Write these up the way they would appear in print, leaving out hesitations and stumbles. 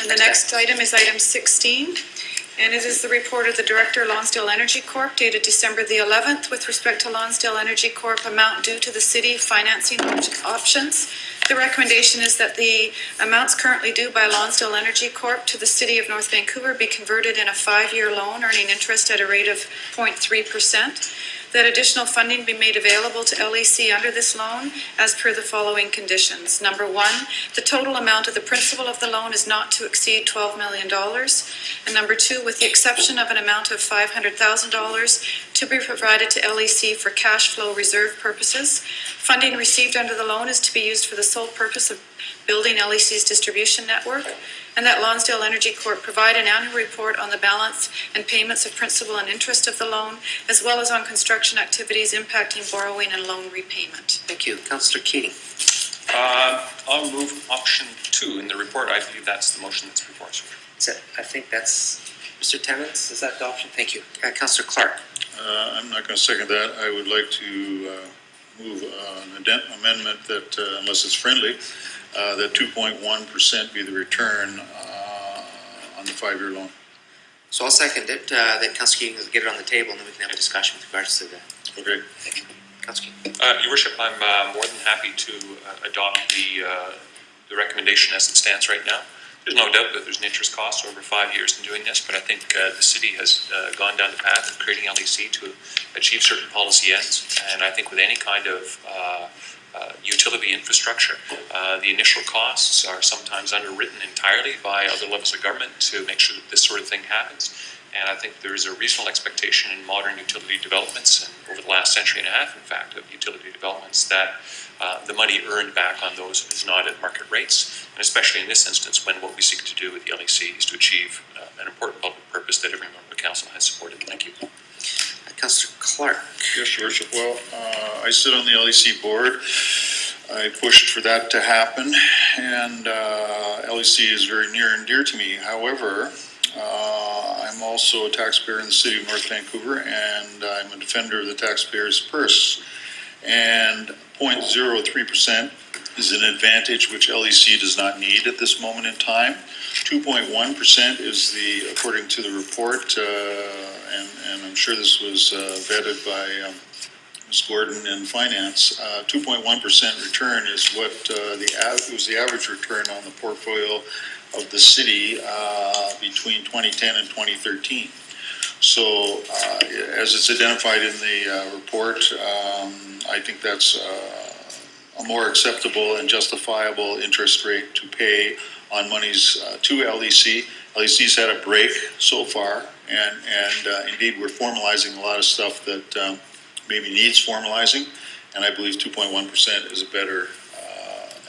And the next item is item 16. And it is the report of the Director, Lonsdale Energy Corp, dated December the 11th, with respect to Lonsdale Energy Corp amount due to the city financing options. The recommendation is that the amounts currently due by Lonsdale Energy Corp to the City of North Vancouver be converted in a 5-year loan earning interest at a rate of 0.3%. That additional funding be made available to LEC under this loan as per the following conditions. Number 1, the total amount of the principal of the loan is not to exceed $12 million. And number 2, with the exception of an amount of $500,000 to be provided to LEC for cash flow reserve purposes. Funding received under the loan is to be used for the sole purpose of building LEC's distribution network, and that Lonsdale Energy Corp provide an annual report on the balance and payments of principal and interest of the loan, as well as on construction activities impacting borrowing and loan repayment. Thank you. Councillor Keating. I'll move option 2 in the report. I believe that's the motion that's before us. I think that's Mr. Timmons. Is that the option? Thank you. Councillor Clark. I'm not going to second that. I would like to move an amendment that, unless it's friendly, that 2.1% be the return on the 5-year loan. So I'll second it. That Councillor Keating will get it on the table, and then we can have a discussion with regards to that. Okay. Thank you. Councillor Keating. Your Worship, I'm more than happy to adopt the recommendation as it stands right now. There's no doubt that there's an interest cost over 5 years in doing this, but I think the city has gone down the path of creating LEC to achieve certain policy ends. And I think with any kind of utility infrastructure, the initial costs are sometimes underwritten entirely by other levels of government to make sure that this sort of thing happens. And I think there is a reasonable expectation in modern utility developments, and over the last century and a half, in fact, of utility developments, that the money earned back on those is not at market rates, and especially in this instance when what we seek to do with the LEC is to achieve an important public purpose that every member of the council has supported. Thank you. Councillor Clark. Yes, Your Worship. Well, I sit on the LEC board. I pushed for that to happen, and LEC is very near and dear to me. However, I'm also a taxpayer in the city of North Vancouver, and I'm a defender of the taxpayer's purse. And 0.03% is an advantage which LEC does not need at this moment in time. 2.1% is the, according to the report, and I'm sure this was vetted by Ms. Gordon in finance. 2.1% return is what was the average return on the portfolio of the city between 2010 and 2013. So, as it's identified in the report, I think that's a more acceptable and justifiable interest rate to pay on monies to LEC. LEC's had a break so far, and indeed we're formalizing a lot of stuff that maybe needs formalizing, and I believe 2.1% is a better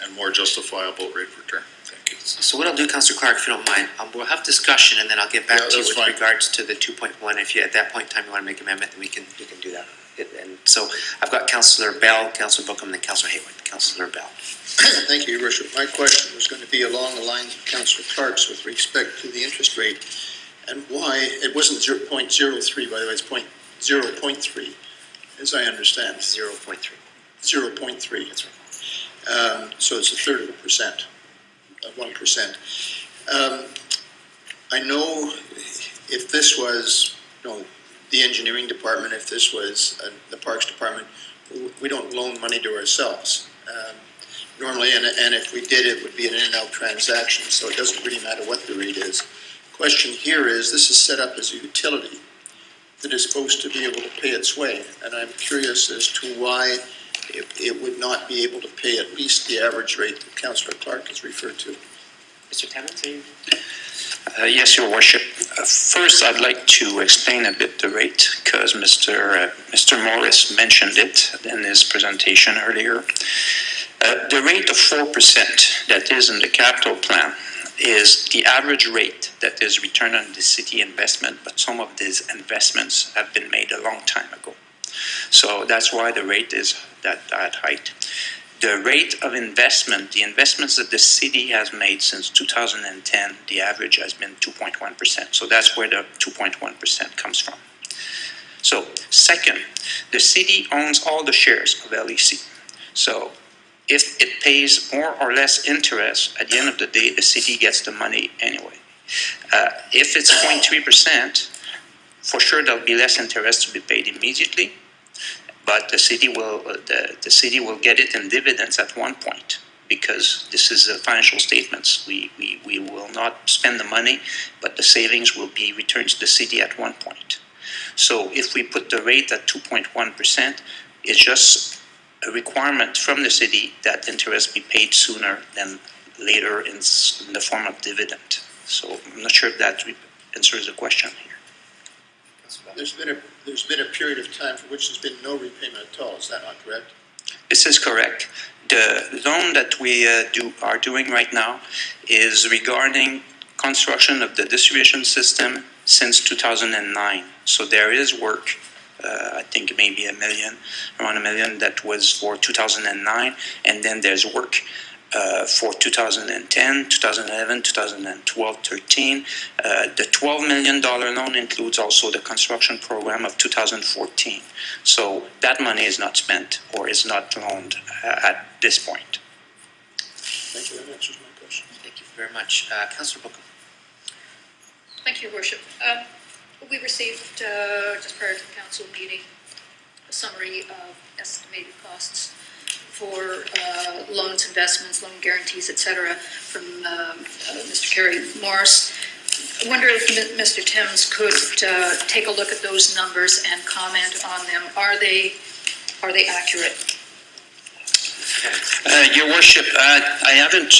and more justifiable rate of return. Thank you. So what I'll do, Councillor Clark, if you don't mind, we'll have discussion, and then I'll get back to you with regards to the 2.1. If you at that point in time you want to make an amendment, then we can do that. And so I've got Councillor Bell, Councillor Bookham, and then Councillor Hayward. Councillor Bell. Thank you, Your Worship. My question was going to be along the lines of Councillor Clark's with respect to the interest rate and why it wasn't 0.03, by the way, it's 0.3, as I understand. 0.3. 0.3. That's right. So it's a third of a percent, 1%. I know if this was, the engineering department, if this was the parks department, we don't loan money to ourselves normally, and if we did, it would be an in and out transaction, so it doesn't really matter what the rate is. Question here is, this is set up as a utility that is supposed to be able to pay its way, and I'm curious as to why it would not be able to pay at least the average rate that Councillor Clark has referred to. Mr. Timmons, yes, Your Worship. First, I'd like to explain a bit the rate, because Mr. Morris mentioned it in his presentation earlier. The rate of 4% that is in the capital plan is the average rate that is return on the city investment, but some of these investments have been made a long time ago. So that's why the rate is that height. The rate of investment, the investments that the city has made since 2010, the average has been 2.1%. So that's where the 2.1% comes from. So second, the city owns all the shares of LEC. So if it pays more or less interest, at the end of the day, the city gets the money anyway. If it's 0.3%, for sure there'll be less interest to be paid immediately, but the city will get it in dividends at one point, because this is financial statements. We will not spend the money, but the savings will be returned to the city at one point. So if we put the rate at 2.1%, it's just a requirement from the city that interest be paid sooner than later in the form of dividend. So I'm not sure if that answers the question here. There's been a period of time for which there's been no repayment at all. Is that not correct? This is correct. The loan that we are doing right now is regarding construction of the distribution system since 2009. So there is work, I think maybe around $1 million that was for 2009, and then there's work for 2010, 2011, 2012, 13. The $12 million loan includes also the construction program of 2014. So that money is not spent or is not loaned at this point. Thank you. That answers my question. Thank you very much. Councillor Bookham. Thank you, Your Worship. We received, just prior to the council meeting, a summary of estimated costs for loans, investments, loan guarantees, etc., from Mr. Kerry Morris. I wonder if Mr. Timms could take a look at those numbers and comment on them. Are they accurate? Your Worship, I haven't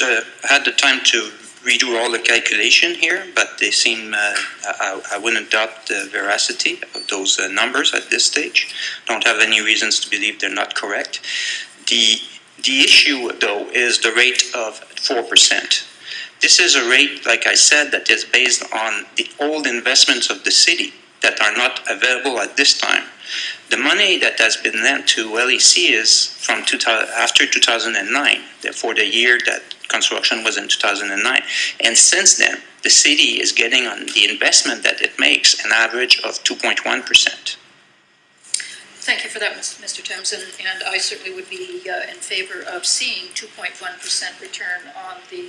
had the time to redo all the calculation here, but they seem, I wouldn't doubt the veracity of those numbers at this stage. Don't have any reasons to believe they're not correct. The issue, though, is the rate of 4%. This is a rate, like I said, that is based on the old investments of the city that are not available at this time. The money that has been lent to LEC is from after 2009, for the year that construction was in 2009. And since then, the city is getting on the investment that it makes an average of 2.1%. Thank you for that, Mr. Timms, and I certainly would be in favor of seeing 2.1% return on the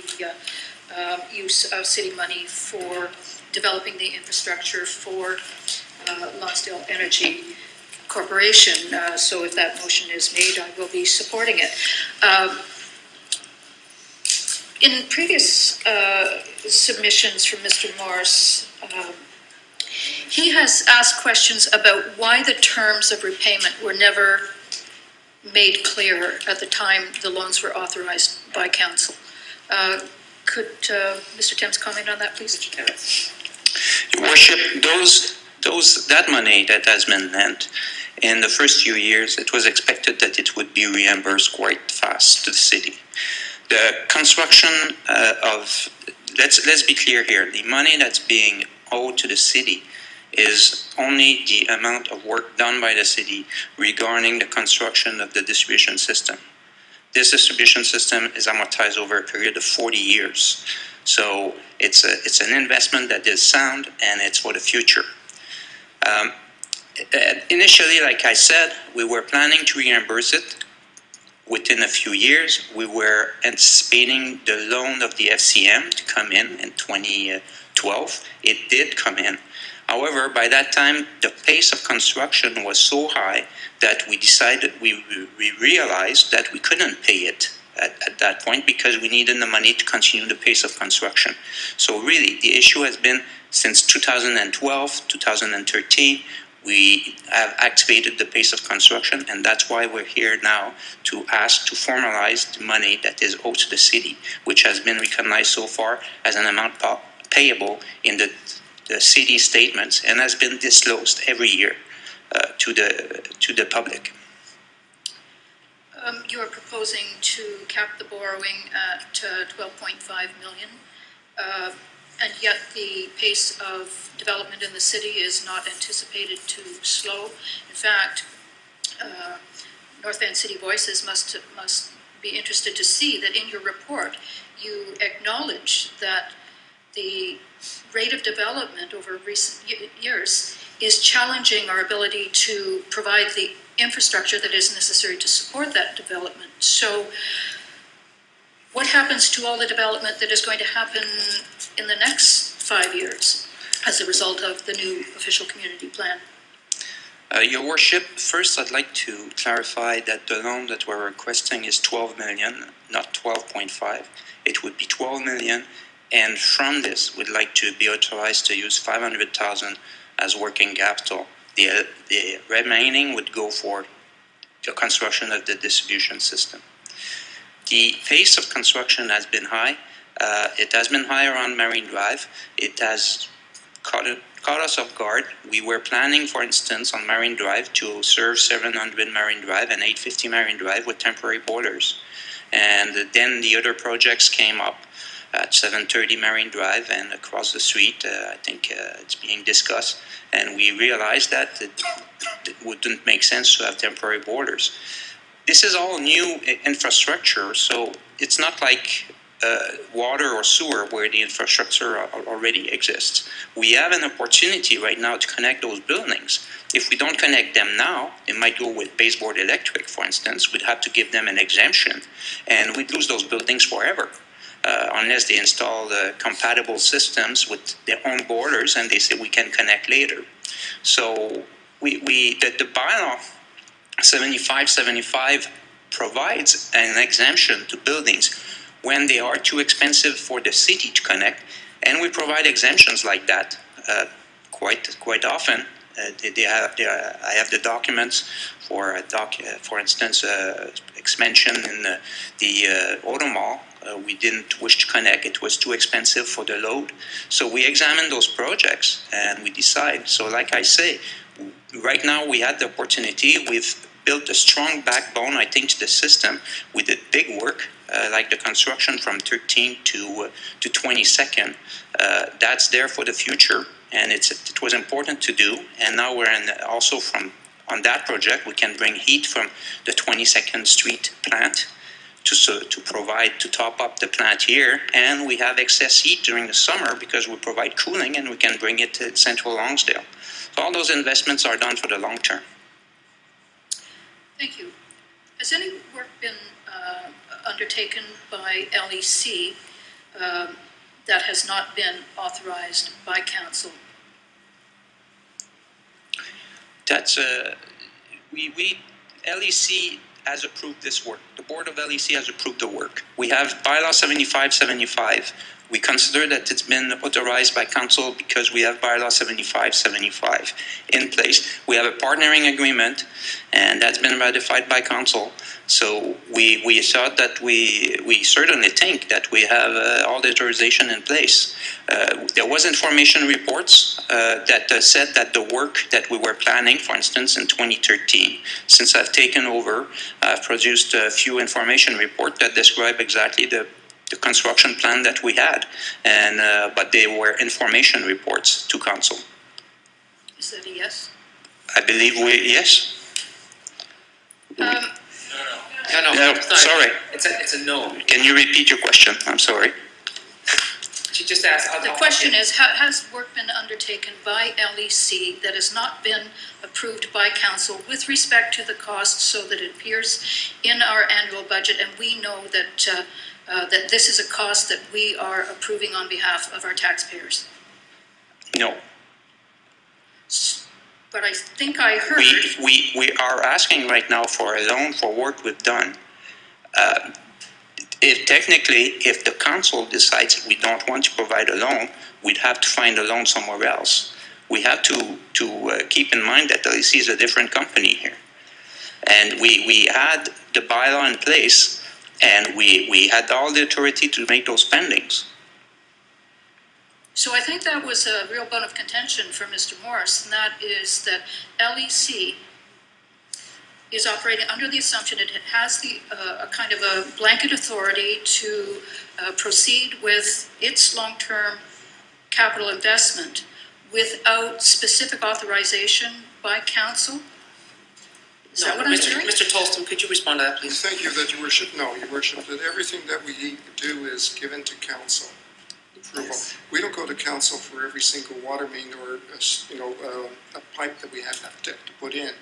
use of city money for developing the infrastructure for Lonsdale Energy Corporation. So if that motion is made, I will be supporting it. In previous submissions from Mr. Morris, he has asked questions about why the terms of repayment were never made clear at the time the loans were authorized by council. Could Mr. Timms comment on that, please? Your Worship, that money that has been lent in the first few years, it was expected that it would be reimbursed quite fast to the city. The construction let's be clear here, the money that's being owed to the city is only the amount of work done by the city regarding the construction of the distribution system. This distribution system is amortized over a period of 40 years. So it's an investment that is sound, and it's for the future. Initially, like I said, we were planning to reimburse it within a few years. We were anticipating the loan of the FCM to come in 2012. It did come in. However, by that time, the pace of construction was so high that we realized that we couldn't pay it at that point because we needed the money to continue the pace of construction. So really, the issue has been since 2012, 2013, we have activated the pace of construction, and that's why we're here now to ask to formalize the money that is owed to the city, which has been recognized so far as an amount payable in the city statements and has been disclosed every year to the public. You are proposing to cap the borrowing at $12.5 million, and yet the pace of development in the city is not anticipated to slow. In fact, North End City Voices must be interested to see that in your report you acknowledge that the rate of development over recent years is challenging our ability to provide the infrastructure that is necessary to support that development. So what happens to all the development that is going to happen in the next 5 years as a result of the new official community plan? Your Worship, first I'd like to clarify that the loan that we're requesting is 12 million, not 12.5. It would be 12 million, and from this, we'd like to be authorized to use 500,000 as working capital. The remaining would go for the construction of the distribution system. The pace of construction has been high. It has been high around Marine Drive. It has caught us off guard. We were planning, for instance, on Marine Drive to serve 700 Marine Drive and 850 Marine Drive with temporary boilers. And then the other projects came up at 730 Marine Drive and across the street. I think it's being discussed. And we realized that it wouldn't make sense to have temporary boilers. This is all new infrastructure, so it's not like water or sewer where the infrastructure already exists. We have an opportunity right now to connect those buildings. If we don't connect them now, it might go with baseboard electric, for instance. We'd have to give them an exemption, and we'd lose those buildings forever unless they install compatible systems with their own boilers and they say we can connect later. So the bylaw 7575 provides an exemption to buildings when they are too expensive for the city to connect, and we provide exemptions like that quite often. I have the documents for instance, expansion in the Auto Mall. We didn't wish to connect; it was too expensive for the load. So we examine those projects and we decide. So, like I say, right now we had the opportunity. We've built a strong backbone, I think, to the system. We did big work, like the construction from 13th to 22nd. That's there for the future, and it was important to do. And now we're also on that project, we can bring heat from the 22nd Street plant to provide, to top up the plant here. And we have excess heat during the summer because we provide cooling, and we can bring it to Central Lonsdale. So all those investments are done for the long term. Thank you. Has any work been undertaken by LEC that has not been authorized by council? That's LEC has approved this work. The board of LEC has approved the work. We have bylaw 7575. We consider that it's been authorized by council because we have bylaw 7575 in place. We have a partnering agreement, and that's been ratified by council. So we thought that we certainly think that we have all the authorization in place. There was information reports that said that the work that we were planning, for instance, in 2013, since I've taken over, I've produced a few information reports that describe exactly the construction plan that we had, and but they were information reports to council. Is that a yes? I believe yes. No, sorry. It's a no. Can you repeat your question? I'm sorry. She just asked. The question is, has work been undertaken by LEC that has not been approved by council with respect to the cost so that it appears in our annual budget, and we know that that this is a cost that we are approving on behalf of our taxpayers? No. But I think I heard... We are asking right now for a loan for work we've done. If the council decides we don't want to provide a loan, we'd have to find a loan somewhere else. We have to keep in mind that LEC is a different company here. And we had the bylaw in place, and we had all the authority to make those spendings. So I think that was a real bone of contention for Mr. Morris, and that is that LEC is operating under the assumption it has a kind of a blanket authority to proceed with its long-term capital investment without specific authorization by council. Is that what I'm hearing? Mr. Tolston, could you respond to that, please? Thank you, that Your Worship. No, Your Worship, that everything that we do is given to council approval. Yes. We don't go to council for every single water main or a pipe that we have to put in.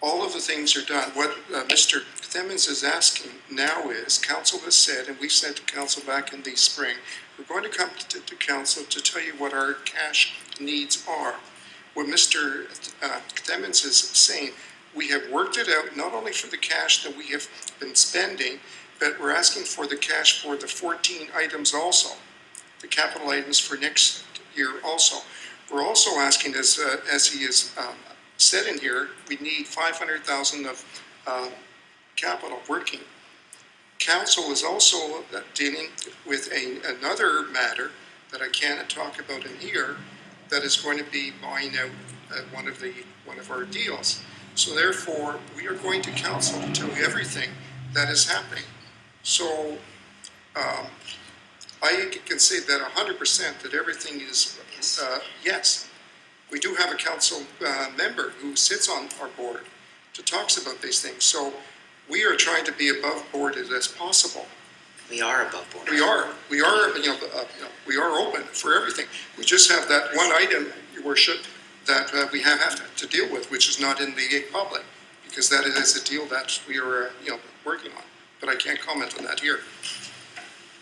all of the things are done. What Mr. Thimmons is asking now is, council has said, and we said to council back in the spring, we're going to come to council to tell you what our cash needs are. What Mr. Thimmons is saying, we have worked it out not only for the cash that we have been spending, but we're asking for the cash for the 14 items also, the capital items for next year also. We're also asking, as he has said in here, we need 500,000 of capital working. Council is also dealing with another matter that I can't talk about in here, that is going to be buying out one of our deals. So therefore, we are going to council to tell you everything that is happening. So I can say that 100% that everything is yes. We do have a council member who sits on our board that talks about these things. So we are trying to be above board as possible. We are above board. We are, we are open for everything. We just have that one item, Your Worship, that we have to deal with, which is not in the public, because that is a deal that we are, working on. But I can't comment on that here.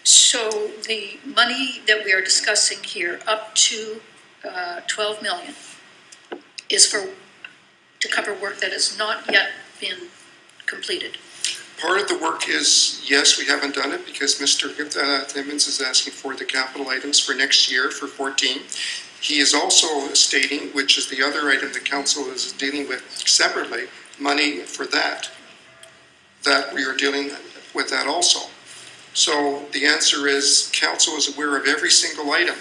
So the money that we are discussing here, up to 12 million, is to cover work that has not yet been completed. Part of the work is, yes, we haven't done it because Mr. Thimmons is asking for the capital items for next year for 14. He is also stating, which is the other item the council is dealing with separately, money for that we are dealing with that also. So the answer is council is aware of every single item.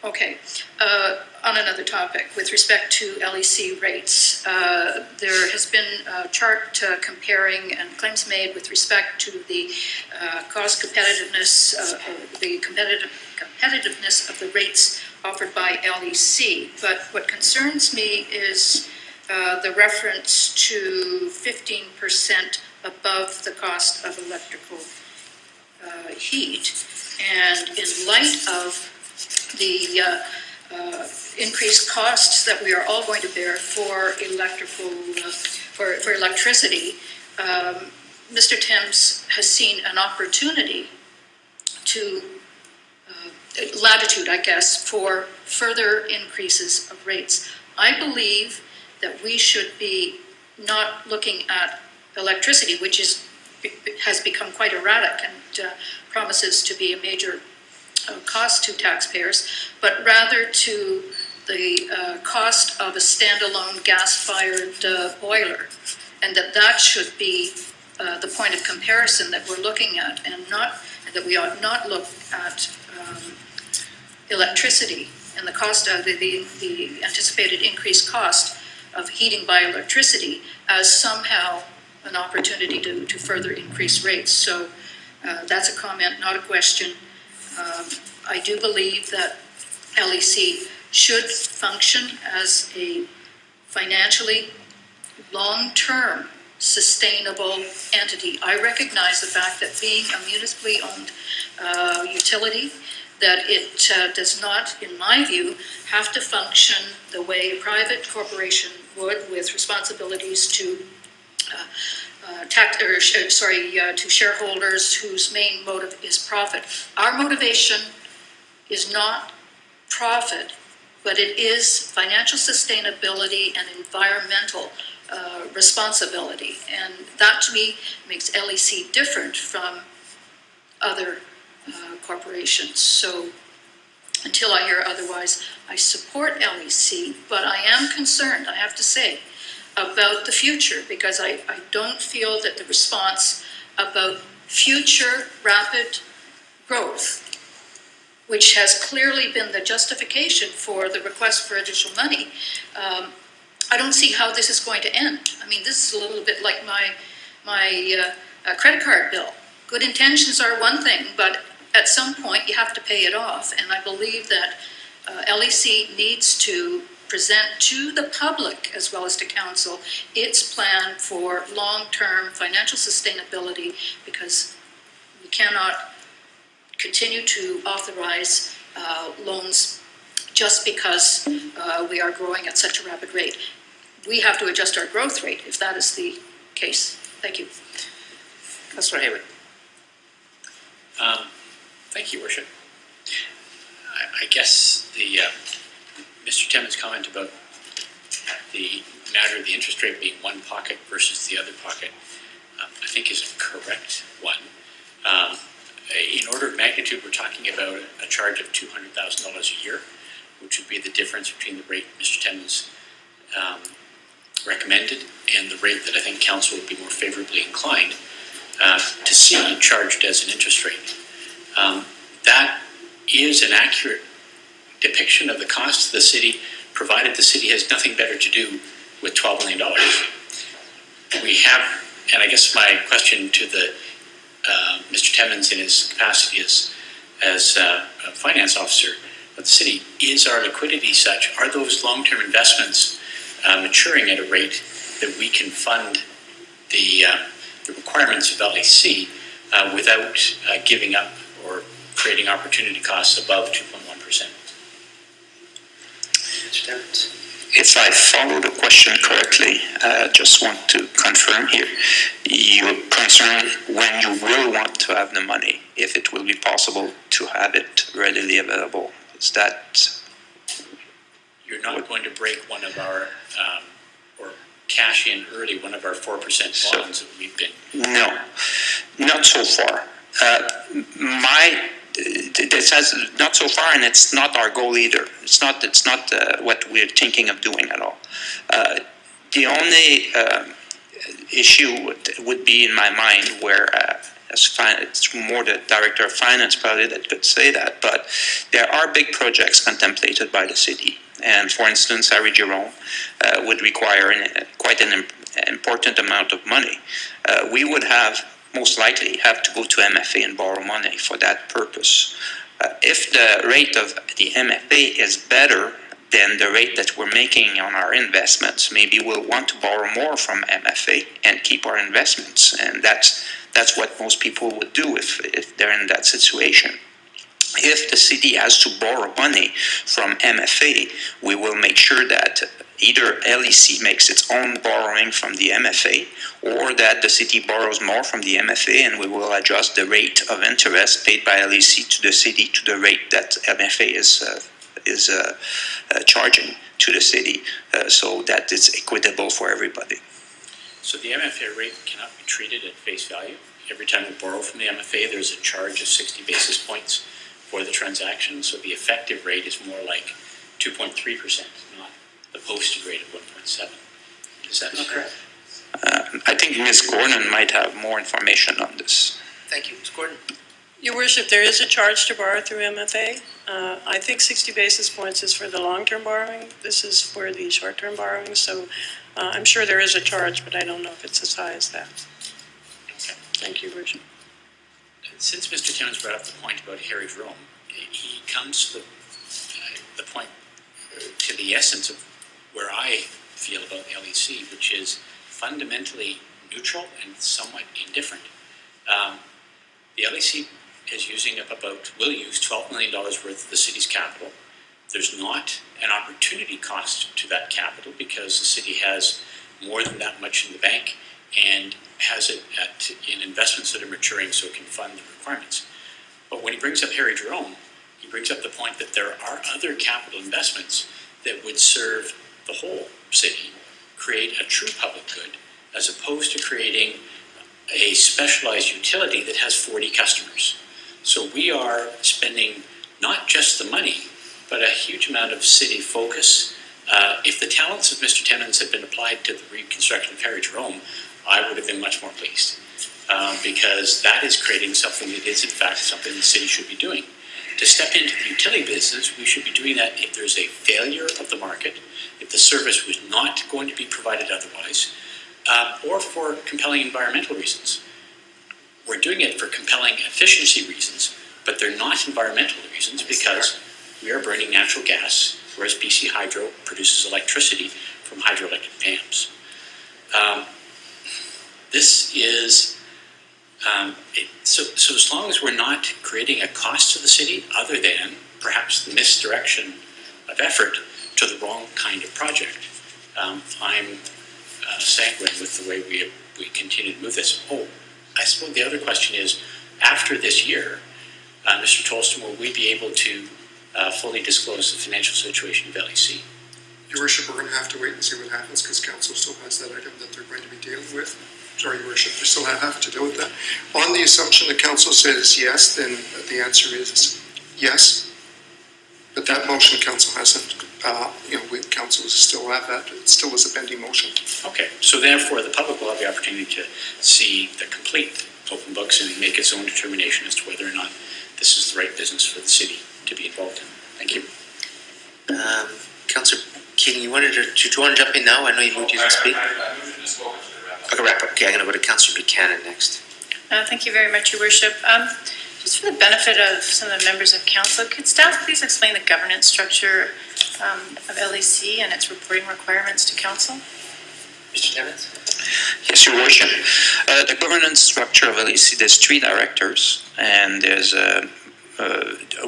Okay, on another topic, with respect to LEC rates, there has been a chart comparing and claims made with respect to the cost competitiveness, the competitiveness of the rates offered by LEC. But what concerns me is the reference to 15% above the cost of electrical heat. And in light of the increased costs that we are all going to bear for for electricity, Mr. Thames has seen an opportunity to latitude, I guess, for further increases of rates. I believe that we should be not looking at electricity, which has become quite erratic and promises to be a major cost to taxpayers, but rather to the cost of a standalone gas-fired boiler, and that should be the point of comparison that we're looking at, and that we ought not look at electricity and the cost of the anticipated increased cost of heating by electricity as somehow an opportunity to further increase rates. So that's a comment, not a question. I do believe that LEC should function as a financially long-term sustainable entity. I recognize the fact that being a municipally owned utility, that it does not, in my view, have to function the way a private corporation would, with responsibilities to to shareholders whose main motive is profit. Our motivation is not profit, but it is financial sustainability and environmental responsibility. And that, to me, makes LEC different from other corporations. So until I hear otherwise, I support LEC, but I am concerned, I have to say, about the future, because I don't feel that the response about future rapid growth, which has clearly been the justification for the request for additional money, I don't see how this is going to end. I mean, this is a little bit like my credit card bill. Good intentions are one thing, but at some point you have to pay it off, and I believe that LEC needs to present to the public as well as to council its plan for long-term financial sustainability, because we cannot continue to authorize loans just because we are growing at such a rapid rate. we have to adjust our growth rate if that is the case. Thank you. Councillor Hayward. Thank you, Worship. I guess the Mr. Timmons' comment about the matter of the interest rate being one pocket versus the other pocket, I think is a correct one. In order of magnitude, we're talking about a charge of $200,000 a year, which would be the difference between the rate Mr. Timmons recommended and the rate that I think council would be more favorably inclined to see charged as an interest rate. That is an accurate depiction of the cost of the city, provided the city has nothing better to do with $12 million. We have, and I guess my question to the Mr. Timmons in his capacity as a finance officer of the city, is our liquidity such, are those long-term investments maturing at a rate that we can fund the requirements of LEC without giving up or creating opportunity costs above 2.1%? Mr. Timmons. If I follow the question correctly, just want to confirm here, you're concerned when you will want to have the money, if it will be possible to have it readily available. Is that... You're not going to break one of our, or cash in early one of our 4% bonds that we've been... No, not so far. This has not so far, and it's not our goal either. It's not what we're thinking of doing at all. The only issue would be in my mind where, it's more the director of finance probably that could say that, but there are big projects contemplated by the city. And for instance, Harry Jerome would require quite an important amount of money. We would most likely have to go to MFA and borrow money for that purpose. If the rate of the MFA is better than the rate that we're making on our investments, maybe we'll want to borrow more from MFA and keep our investments. And that's what most people would do if they're in that situation. If the city has to borrow money from MFA, we will make sure that either LEC makes its own borrowing from the MFA, or that the city borrows more from the MFA, and we will adjust the rate of interest paid by LEC to the city to the rate that MFA is charging to the city, so that it's equitable for everybody. So the MFA rate cannot be treated at face value. Every time we borrow from the MFA, there's a charge of 60 basis points for the transaction, so the effective rate is more like 2.3%, not the posted rate of 1.7. Is that not correct? I think Ms. Gordon might have more information on this. Thank you. Ms. Gordon. Your Worship, there is a charge to borrow through MFA. I think 60 basis points is for the long-term borrowing. This is for the short-term borrowing, so I'm sure there is a charge, but I don't know if it's as high as that. Okay. Thank you, Worship. Since Mr. Timmons brought up the point about Harry Jerome, he comes to the point, to the essence of where I feel about the LEC, which is fundamentally neutral and somewhat indifferent. The LEC is using up will use $12 million worth of the city's capital. There's not an opportunity cost to that capital because the city has more than that much in the bank and has it in investments that are maturing so it can fund the requirements. But when he brings up Harry Jerome, he brings up the point that there are other capital investments that would serve the whole city, create a true public good, as opposed to creating a specialized utility that has 40 customers. So we are spending not just the money, but a huge amount of city focus. If the talents of Mr. Timmons had been applied to the reconstruction of Harry Jerome, I would have been much more pleased, because that is creating something that is in fact something the city should be doing. To step into the utility business, we should be doing that if there's a failure of the market, if the service was not going to be provided otherwise, or for compelling environmental reasons. We're doing it for compelling efficiency reasons, but they're not environmental reasons because we are burning natural gas, whereas BC Hydro produces electricity from hydroelectric dams. This is, so as long as we're not creating a cost to the city other than perhaps the misdirection of effort to the wrong kind of project, I'm sanguine with the way we continue to move this. Oh, I suppose the other question is, after this year, Mr. Tolston, will we be able to fully disclose the financial situation of LEC? Your Worship, we're going to have to wait and see what happens because council still has that item that they're going to be dealing with. Sorry, Your Worship, we still have to deal with that. On the assumption the council says yes, then the answer is yes. But that motion, council hasn't, council still have that. It still is a pending motion. Okay, so therefore, the public will have the opportunity to see the complete open books and make its own determination as to whether or not this is the right business for the city to be involved in. Thank you. Councillor Keating, you want to jump in now? I know you moved to speak. I moved in this moment to the wrap. Okay, wrap up. Okay, I'm going to go to Councillor Buchanan next. Thank you very much, Your Worship. Just for the benefit of some of the members of council, could staff please explain the governance structure of LEC and its reporting requirements to council? Mr. Timmins? Yes, Your Worship. The governance structure of LEC, there's 3 directors, and there's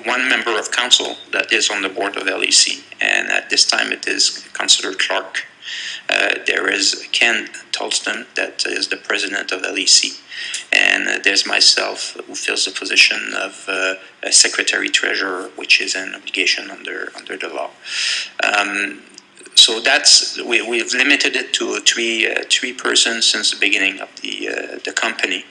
one member of council that is on the board of LEC, and at this time it is Councillor Clark. There is Ken Tolston, that is the president of LEC, and there's myself, who fills the position of secretary-treasurer, which is an obligation under the law. So we've limited it to three persons since the beginning of the company.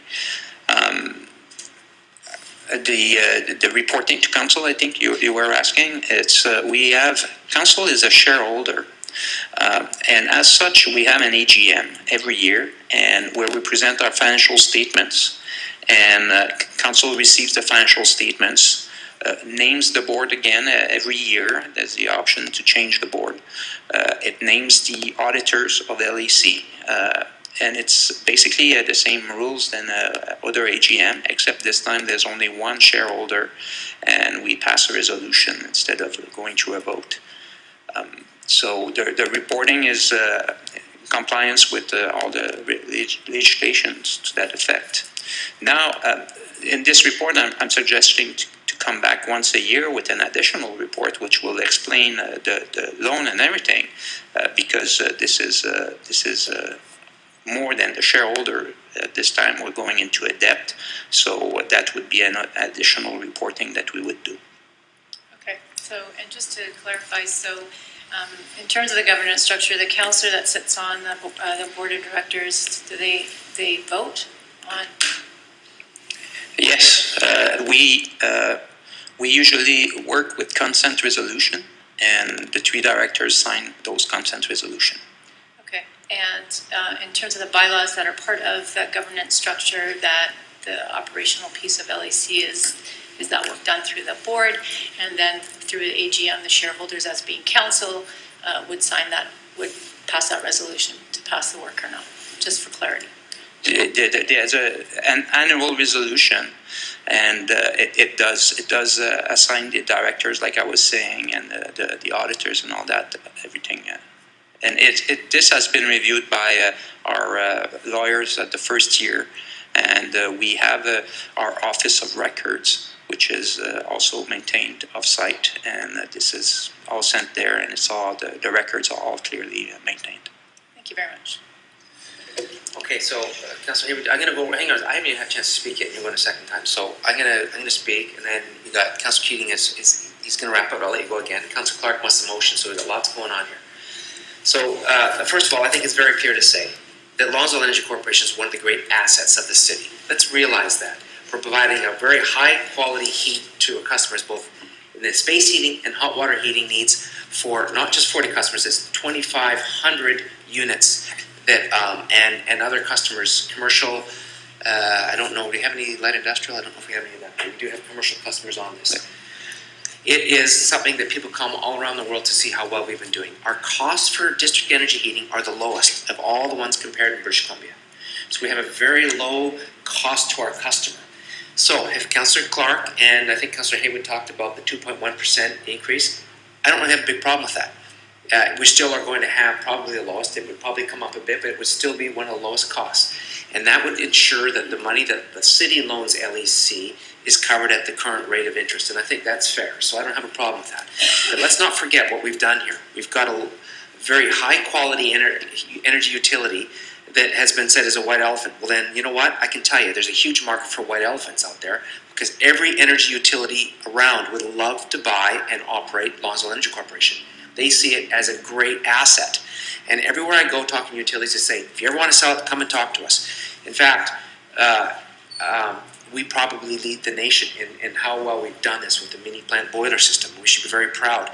The reporting to council, I think you were asking, it's council is a shareholder, and as such we have an AGM every year, and where we present our financial statements, and council receives the financial statements, names the board again every year. There's the option to change the board. It names the auditors of LEC. And it's basically the same rules than other AGM, except this time there's only one shareholder, and we pass a resolution instead of going through a vote. So the reporting is compliance with all the legislations to that effect. Now, in this report, I'm suggesting to come back once a year with an additional report, which will explain the loan and everything, because this is more than the shareholder. This time we're going into a debt, so that would be an additional reporting that we would do. Okay, so, and just to clarify, so in terms of the governance structure, the councillor that sits on the board of directors, do they vote on? Yes, we usually work with consent resolution, and the 3 directors sign those consent resolution. Okay, and in terms of the bylaws that are part of that governance structure, that the operational piece of LEC is that work done through the board, and then through the AGM, the shareholders as being council would pass that resolution to pass the work or not, just for clarity. There's an annual resolution, and it does assign the directors, like I was saying, and the auditors and all that, everything. And this has been reviewed by our lawyers at the first year, and we have our Office of Records, which is also maintained off-site, and this is all sent there, and it's all the records are all clearly maintained. Thank you very much. Okay, so Councillor Hayward, I'm going to go. Hang on, I haven't even had a chance to speak yet. You're going a second time, so I'm going to speak, and then you got Councillor Keating. He's going to wrap up. I'll let you go again. Councillor Clark wants the motion, so we've got lots going on here. So first of all, I think it's very clear to say that Lonsdale Energy Corporation is one of the great assets of the city. Let's realize that. We're providing a very high quality heat to our customers, both in the space heating and hot water heating needs for not just 40 customers, it's 2,500 units that and other customers, commercial. I don't know. Do we have any light industrial? I don't know if we have any of that. But we do have commercial customers on this. It is something that people come all around the world to see how well we've been doing. Our costs for district energy heating are the lowest of all the ones compared in British Columbia. So we have a very low cost to our customer. So if Councillor Clark and I think Councillor Hayward talked about the 2.1% increase, I don't really have a big problem with that. We still are going to have probably the lowest. It would probably come up a bit, but it would still be one of the lowest costs. And that would ensure that the money that the city loans LEC is covered at the current rate of interest. And I think that's fair. So I don't have a problem with that. But let's not forget what we've done here. We've got a very high-quality energy utility that has been said as a white elephant. Well then, you know what? I can tell you, there's a huge market for white elephants out there because every energy utility around would love to buy and operate Lonsdale Energy Corporation. They see it as a great asset. And everywhere I go talking to utilities, they say, if you ever want to sell it, come and talk to us. In fact, we probably lead the nation in how well we've done this with the mini plant boiler system. We should be very proud.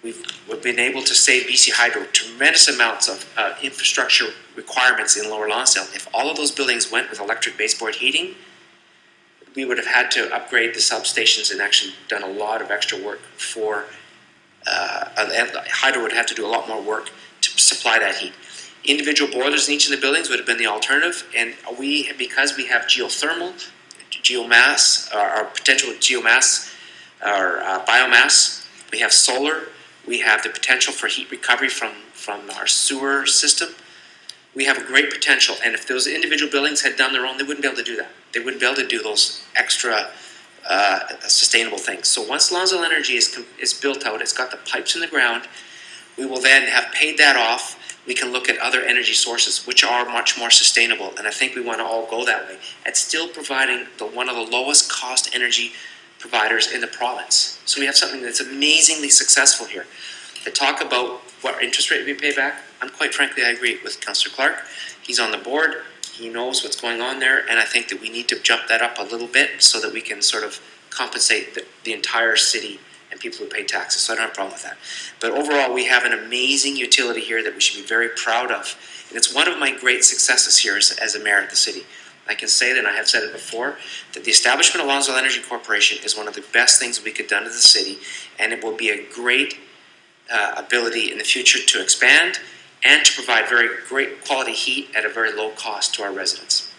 We've been able to save BC Hydro tremendous amounts of infrastructure requirements in Lower Lonsdale. If all of those buildings went with electric baseboard heating, we would have had to upgrade the substations and actually done a lot of extra work for, Hydro would have to do a lot more work to supply that heat. Individual boilers in each of the buildings would have been the alternative, and because we have geothermal, geomass, our potential geomass, our biomass, we have solar, we have the potential for heat recovery from our sewer system. We have a great potential, and if those individual buildings had done their own, they wouldn't be able to do that. They wouldn't be able to do those extra sustainable things. So once Lonsdale Energy is built out, it's got the pipes in the ground, we will then have paid that off. We can look at other energy sources which are much more sustainable, and I think we want to all go that way. It's still providing one of the lowest cost energy providers in the province. So we have something that's amazingly successful here. To talk about what interest rate we pay back, quite frankly, I agree with Councillor Clark. He's on the board, he knows what's going on there, and I think that we need to jump that up a little bit so that we can sort of compensate the entire city and people who pay taxes, so I don't have a problem with that. But overall, we have an amazing utility here that we should be very proud of, and it's one of my great successes here as a mayor of the city. I can say that, and I have said it before, that the establishment of Lonsdale Energy Corporation is one of the best things we could have done to the city, and it will be a great ability in the future to expand and to provide very great quality heat at a very low cost to our residents.